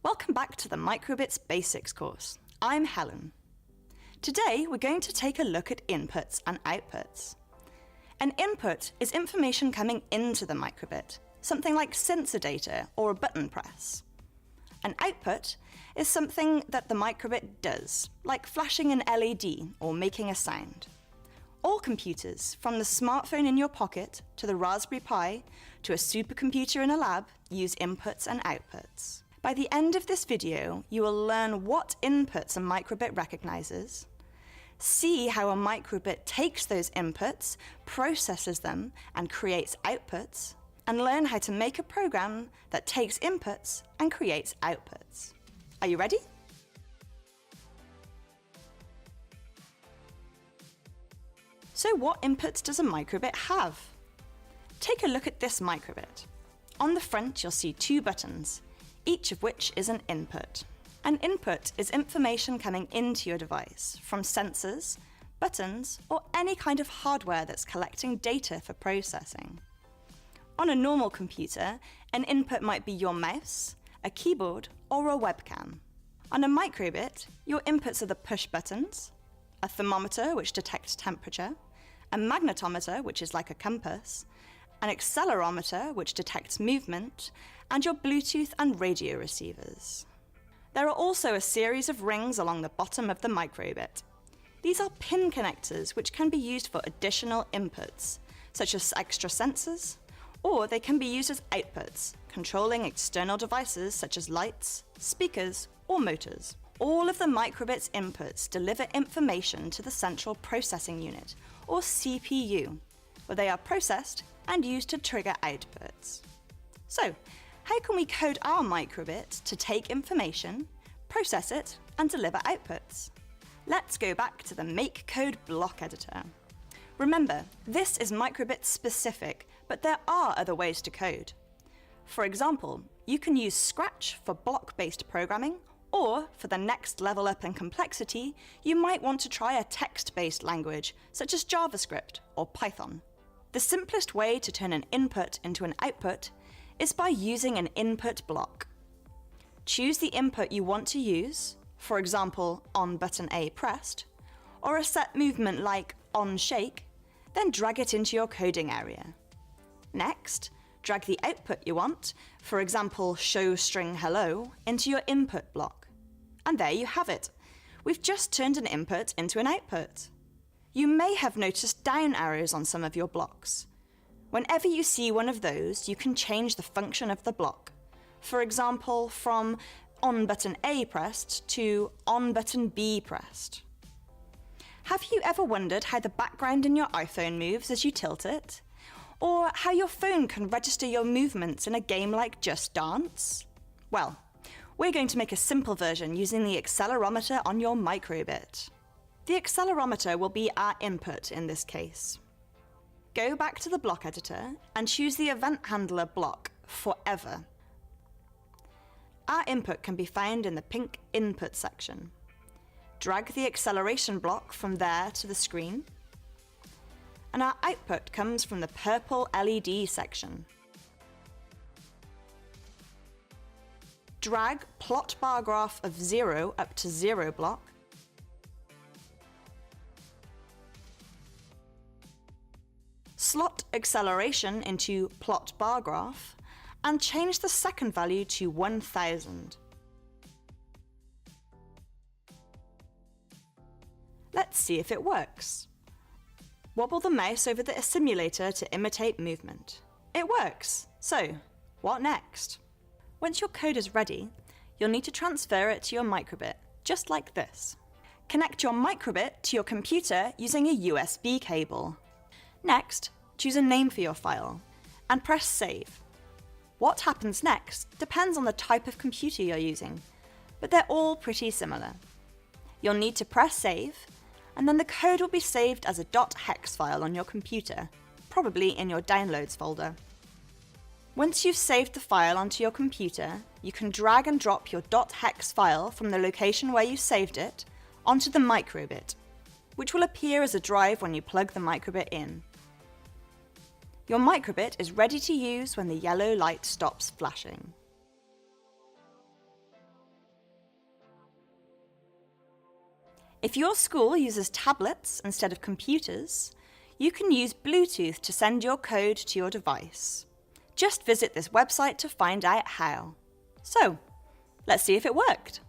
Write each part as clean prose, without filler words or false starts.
Welcome back to the Microbits Basics course. I'm Helen. Today we're going to take a look at inputs and outputs. An input is information coming into the microbit, something like sensor data or a button press. An output is something that the microbit does, like flashing an LED or making a sound. All computers, from the smartphone in your pocket to the Raspberry Pi to a supercomputer in a lab, use inputs and outputs. By the end of this video, you will learn what inputs a microbit recognizes, see how a microbit takes those inputs, processes them, and creates outputs, and learn how to make a program that takes inputs and creates outputs. Are you ready? So what inputs does a microbit have? Take a look at this microbit. On the front, you'll see two buttons, each of which is an input. An input is information coming into your device from sensors, buttons, or any kind of hardware that's collecting data for processing. On a normal computer, an input might be your mouse, a keyboard, or a webcam. On a microbit, your inputs are the push buttons, a thermometer which detects temperature, a magnetometer which is like a compass, an accelerometer which detects movement, and your Bluetooth and radio receivers. There are also a series of rings along the bottom of the microbit. These are pin connectors which can be used for additional inputs, such as extra sensors, or they can be used as outputs, controlling external devices such as lights, speakers, or motors. All of the microbit's inputs deliver information to the central processing unit, or CPU, where they are processed and used to trigger outputs. So, how can we code our microbit to take information, process it, and deliver outputs? Let's go back to the Make Code block editor. Remember, this is microbit specific, but there are other ways to code. For example, you can use Scratch for block-based programming, or for the next level up in complexity, you might want to try a text-based language, such as JavaScript or Python. The simplest way to turn an input into an output is by using an input block. Choose the input you want to use, for example, on button A pressed, or a set movement like on shake, then drag it into your coding area. Next, drag the output you want, for example, show string hello, into your input block. And there you have it. We've just turned an input into an output. You may have noticed down arrows on some of your blocks. Whenever you see one of those, you can change the function of the block. For example, from on button A pressed to on button B pressed. Have you ever wondered how the background in your iPhone moves as you tilt it? Or how your phone can register your movements in a game like Just Dance? Well, we're going to make a simple version using the accelerometer on your microbit. The accelerometer will be our input in this case. Go back to the block editor and choose the event handler block forever. Our input can be found in the pink input section. Drag the acceleration block from there to the screen, and our output comes from the purple LED section. Drag plot bar graph of 0 up to 0 block, slot acceleration into plot bar graph, and change the second value to 1000. Let's see if it works. Wobble the mouse over the simulator to imitate movement. It works! So, what next? Once your code is ready, you'll need to transfer it to your microbit, just like this. Connect your microbit to your computer using a USB cable. Next, choose a name for your file, and press Save. What happens next depends on the type of computer you're using, but they're all pretty similar. You'll need to press Save, and then the code will be saved as a .hex file on your computer, probably in your Downloads folder. Once you've saved the file onto your computer, you can drag and drop your .hex file from the location where you saved it onto the microbit, which will appear as a drive when you plug the microbit in. Your microbit is ready to use when the yellow light stops flashing. If your school uses tablets instead of computers, you can use Bluetooth to send your code to your device. Just visit this website to find out how. So, let's see if it worked.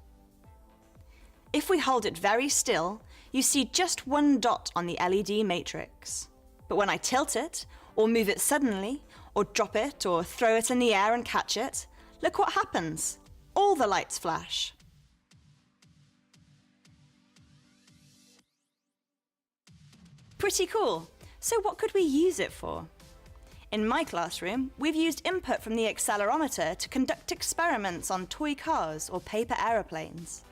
If we hold it very still, you see just one dot on the LED matrix. But when I tilt it, or move it suddenly, or drop it, or throw it in the air and catch it, look what happens. All the lights flash. Pretty cool. So what could we use it for? In my classroom, we've used input from the accelerometer to conduct experiments on toy cars or paper aeroplanes.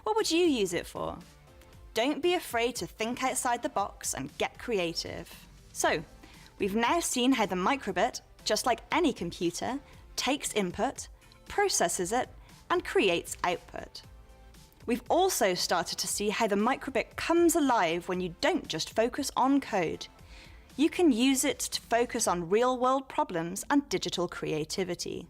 What would you use it for? Don't be afraid to think outside the box and get creative. So, we've now seen how the microbit, just like any computer, takes input, processes it, and creates output. We've also started to see how the microbit comes alive when you don't just focus on code. You can use it to focus on real-world problems and digital creativity.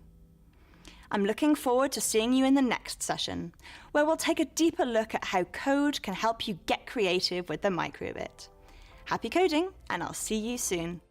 I'm looking forward to seeing you in the next session, where we'll take a deeper look at how code can help you get creative with the microbit. Happy coding, and I'll see you soon.